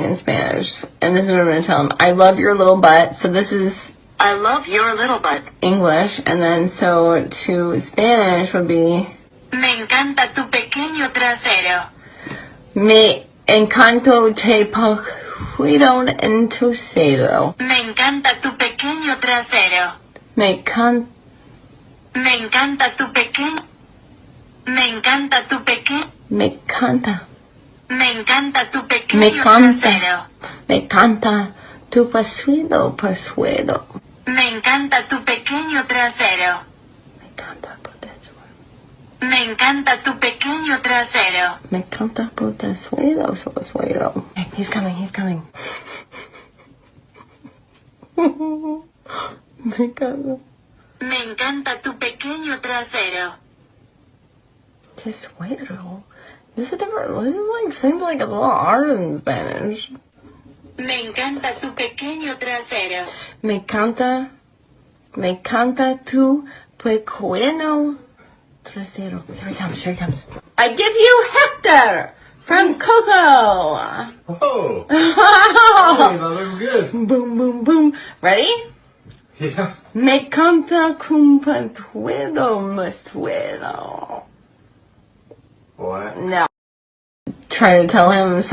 in Spanish, and this is what I'm going to tell him. I love your little butt. So this is I love your little butt. English, and then so to Spanish would be Me encanta tu pequeño trasero. Me encanto te puedo entusiasmo. Me encanta tu pequeño trasero. Me encanta tu pequeño. Me encanta tu pequeño. Me canta. Me encanta tu pequeño Me canta. trasero. Me canta tu persuedo. Me encanta tu pequeño trasero. Me canta Me encanta tu pequeño trasero. Me canta suedo. He's coming. Me canta. Me encanta tu pequeño trasero. Tesuero. This is like seems like a little hard in Spanish. Me encanta tu pequeño trasero. Me canta tu pequeño trasero. Here he comes. I give you Hector from Coco. Oh. Hey, that looks good. Boom. Ready? Yeah. Me canta cum muedo. What? No. Try to tell him something.